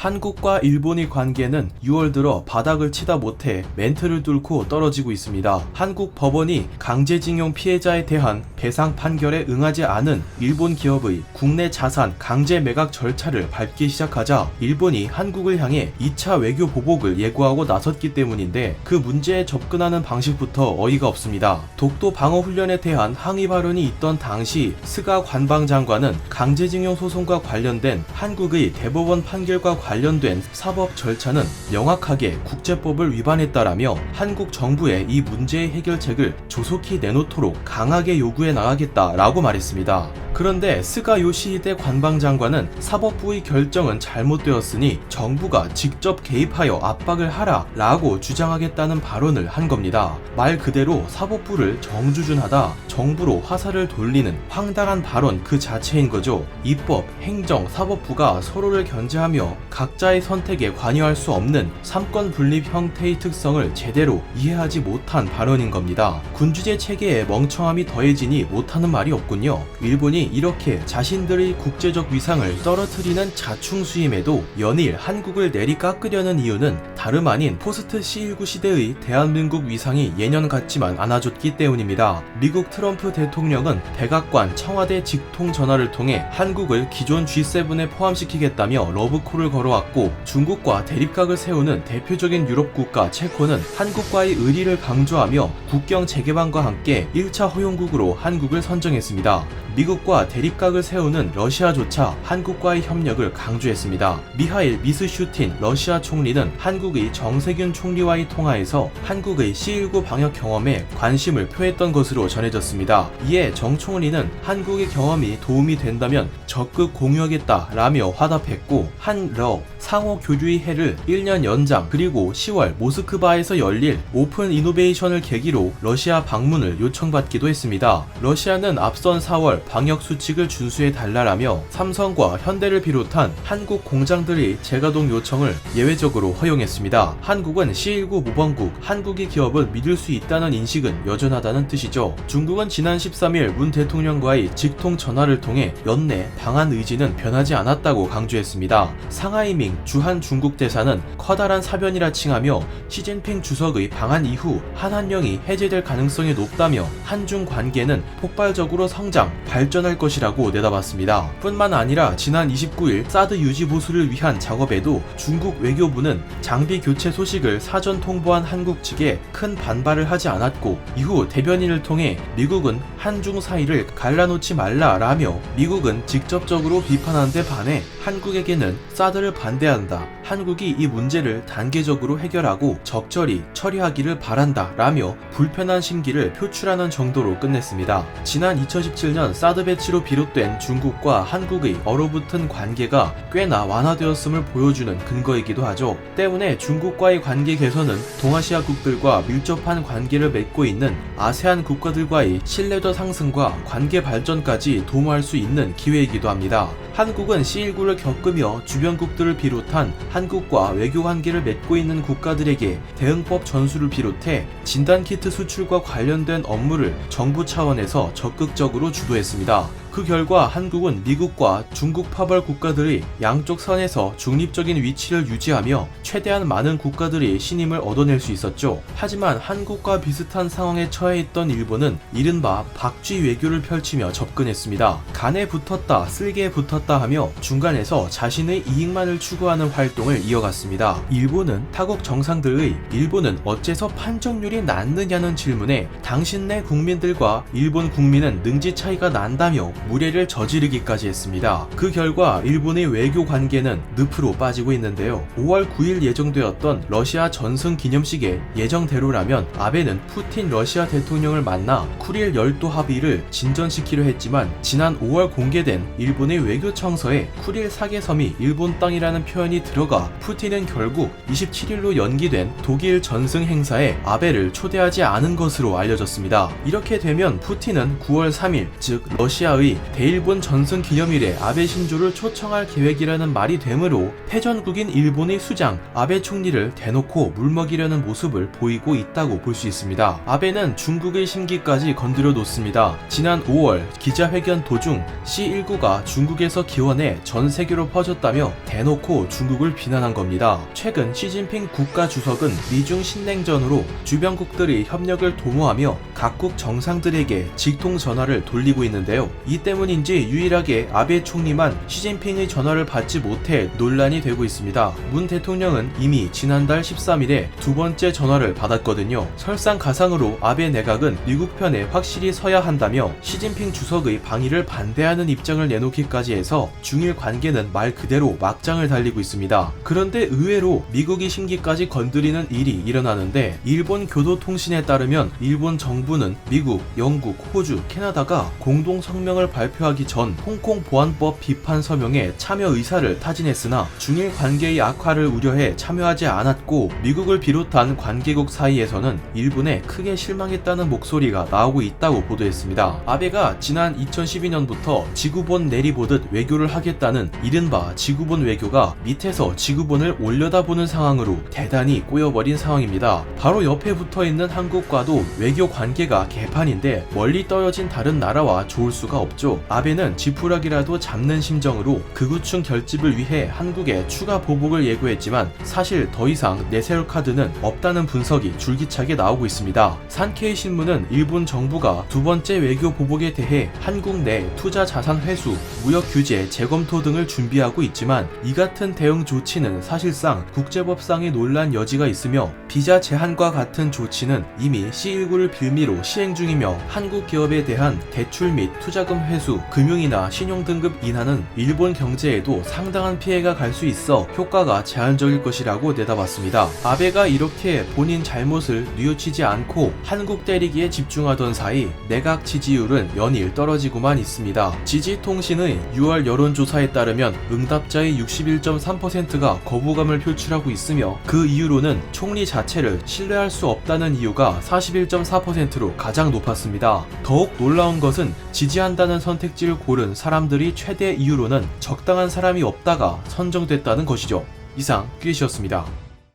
한국과 일본의 관계는 6월 들어 바닥을 치다 못해 멘트를 뚫고 떨어지고 있습니다. 한국 법원이 강제징용 피해자에 대한 배상 판결에 응하지 않은 일본 기업의 국내 자산 강제 매각 절차를 밟기 시작하자 일본이 한국을 향해 2차 외교 보복을 예고하고 나섰기 때문인데, 그 문제에 접근하는 방식부터 어이가 없습니다. 독도 방어 훈련에 대한 항의 발언이 있던 당시 스가 관방장관은 강제징용 소송과 관련된 한국의 대법원 판결과 관련된 사법 절차는 명확하게 국제법을 위반했다라며 한국 정부에 이 문제의 해결책을 조속히 내놓도록 강하게 요구해 나가겠다라고 말했습니다. 그런데 스가 요시히데 관방장관은 사법부의 결정은 잘못되었으니 정부가 직접 개입하여 압박을 하라 라고 주장하겠다는 발언을 한 겁니다. 말 그대로 사법부를 정주준하다 정부로 화살을 돌리는 황당한 발언 그 자체인 거죠. 입법, 행정, 사법부가 서로를 견제하며 각자의 선택에 관여할 수 없는 삼권 분립 형태의 특성을 제대로 이해하지 못한 발언인 겁니다. 군주제 체계에 멍청함이 더해지니 못하는 말이 없군요. 일본이 이렇게 자신들의 국제적 위상을 떨어뜨리는 자충수임에도 연일 한국을 내리깎으려는 이유는 다름 아닌 포스트 C19 시대의 대한민국 위상이 예년 같지만 않아졌기 때문입니다. 미국 트럼프 대통령은 백악관 청와대 직통 전화를 통해 한국을 기존 G7에 포함시키겠다며 러브콜을 걸어왔고, 중국과 대립각을 세우는 대표적인 유럽 국가 체코는 한국과의 의리를 강조하며 국경 재개방과 함께 1차 허용국으로 한국을 선정했습니다. 미국과 대립각을 세우는 러시아조차 한국과의 협력을 강조했습니다. 미하일 미스슈틴 러시아 총리는 한국의 정세균 총리와의 통화에서 한국의 C19 방역 경험에 관심을 표했던 것으로 전해졌습니다. 이에 정 총리는 한국의 경험이 도움이 된다면 적극 공유하겠다라며 화답했고, 한러 상호 교류의 해를 1년 연장, 그리고 10월 모스크바에서 열릴 오픈 이노베이션을 계기로 러시아 방문을 요청받기도 했습니다. 러시아는 앞선 4월 방역 수칙을 준수해 달라라며 삼성과 현대를 비롯한 한국 공장들의 재가동 요청을 예외적으로 허용했습니다. 한국은 C19 모범국, 한국의 기업을 믿을 수 있다는 인식은 여전하다는 뜻이죠. 중국은 지난 13일 문 대통령과의 직통 전화를 통해 연내 방한 의지는 변하지 않았다고 강조했습니다. 상하이밍 주한 중국 대사는 커다란 사변이라 칭하며 시진핑 주석의 방한 이후 한한령이 해제될 가능성이 높다며 한중 관계는 폭발적으로 성장, 발전할 것이라고 내다봤습니다. 뿐만 아니라 지난 29일 사드 유지 보수를 위한 작업에도 중국 외교부는 장비 교체 소식을 사전 통보한 한국 측에 큰 반발을 하지 않았고, 이후 대변인을 통해 미국은 한중 사이를 갈라놓지 말라라며 미국은 직접적으로 비판한 데 반해 한국에게는 사드를 반대한다, 한국이 이 문제를 단계적으로 해결하고 적절히 처리하기를 바란다 라며 불편한 심기를 표출하는 정도로 끝냈습니다. 지난 2017년 사드 배치로 비롯된 중국과 한국의 얼어붙은 관계가 꽤나 완화되었음을 보여주는 근거이기도 하죠. 때문에 중국과의 관계 개선은 동아시아국들과 밀접한 관계를 맺고 있는 아세안 국가들과의 신뢰도 상승과 관계 발전까지 도모할 수 있는 기회이기도 합니다. 한국은 C19를 겪으며 주변국들을 비롯한 한국과 외교 관계를 맺고 있는 국가들에게 대응법 전수를 비롯해 진단키트 수출과 관련된 업무를 정부 차원에서 적극적으로 주도했습니다. 그 결과 한국은 미국과 중국 파벌 국가들의 양쪽 선에서 중립적인 위치를 유지하며 최대한 많은 국가들의 신임을 얻어낼 수 있었죠. 하지만 한국과 비슷한 상황에 처해 있던 일본은 이른바 박쥐 외교를 펼치며 접근했습니다. 간에 붙었다, 쓸개에 붙었다 하며 중간에서 자신의 이익만을 추구하는 활동을 이어갔습니다. 일본은 타국 정상들의 일본은 어째서 판정률이 낮느냐는 질문에 당신네 국민들과 일본 국민은 능지 차이가 난다며 무례를 저지르기까지 했습니다. 그 결과 일본의 외교 관계는 늪으로 빠지고 있는데요. 5월 9일 예정되었던 러시아 전승 기념식의 예정대로라면 아베는 푸틴 러시아 대통령을 만나 쿠릴 열도 합의를 진전시키려 했지만, 지난 5월 공개된 일본의 외교청서에 쿠릴 사계섬이 일본 땅이라는 표현이 들어가 푸틴은 결국 27일로 연기된 독일 전승 행사에 아베를 초대하지 않은 것으로 알려졌습니다. 이렇게 되면 푸틴은 9월 3일, 즉 러시아의 당시 대일본 전승 기념일에 아베 신조를 초청할 계획이라는 말이 되므로 패전국인 일본의 수장 아베 총리를 대놓고 물먹이려는 모습을 보이고 있다고 볼 수 있습니다. 아베는 중국의 심기까지 건드려 놓습니다. 지난 5월 기자회견 도중 C-19가 중국에서 기원해 전 세계로 퍼졌다며 대놓고 중국을 비난한 겁니다. 최근 시진핑 국가주석은 미중 신냉전으로 주변국들이 협력을 도모하며 각국 정상들에게 직통 전화를 돌리고 있는데요. 이 때문인지 유일하게 아베 총리만 시진핑의 전화를 받지 못해 논란이 되고 있습니다. 문 대통령은 이미 지난달 13일에 두 번째 전화를 받았거든요. 설상가상으로 아베 내각은 미국 편에 확실히 서야 한다며 시진핑 주석의 방위를 반대하는 입장을 내놓기까지 해서 중일 관계는 말 그대로 막장을 달리고 있습니다. 그런데 의외로 미국이 심기까지 건드리는 일이 일어나는데 일본 교도통신에 따르면 일본 정부는 미국, 영국, 호주, 캐나다가 공동 성명을 발표하기 전 홍콩 보안법 비판 서명에 참여 의사를 타진했으나 중일 관계의 악화를 우려해 참여하지 않았고 미국을 비롯한 관계국 사이에서는 일본에 크게 실망했다는 목소리가 나오고 있다고 보도했습니다. 아베가 지난 2012년부터 지구본 내리보듯 외교를 하겠다는 이른바 지구본 외교가 밑에서 지구본을 올려다보는 상황으로 대단히 꼬여버린 상황입니다. 바로 옆에 붙어있는 한국과도 외교 관계가 개판인데 멀리 떨어진 다른 나라와 좋을 수가 없죠. 아베는 지푸라기라도 잡는 심정으로 극우층 결집을 위해 한국에 추가 보복을 예고했지만 사실 더 이상 내세울 카드는 없다는 분석이 줄기차게 나오고 있습니다. 산케이 신문은 일본 정부가 두 번째 외교 보복에 대해 한국 내 투자 자산 회수, 무역 규제 재검토 등을 준비하고 있지만 이 같은 대응 조치는 사실상 국제법상의 논란 여지가 있으며 비자 제한과 같은 조치는 이미 C19를 빌미로 시행 중이며 한국 기업에 대한 대출 및 투자금 회수, 금융이나 신용등급 인하는 일본 경제에도 상당한 피해가 갈 수 있어 효과가 제한적일 것이라고 내다봤습니다. 아베가 이렇게 본인 잘못을 뉘우치지 않고 한국 때리기에 집중하던 사이 내각 지지율은 연일 떨어지고만 있습니다. 지지통신의 6월 여론조사에 따르면 응답자의 61.3%가 거부감을 표출하고 있으며 그 이유로는 총리 자체를 신뢰할 수 없다는 이유가 41.4%로 가장 높았습니다. 더욱 놀라운 것은 지지한다는 선택지를 고른 사람들이 최대 이유로는 적당한 사람이 없다가 선정됐다는 것이죠. 이상 퀴즈였습니다.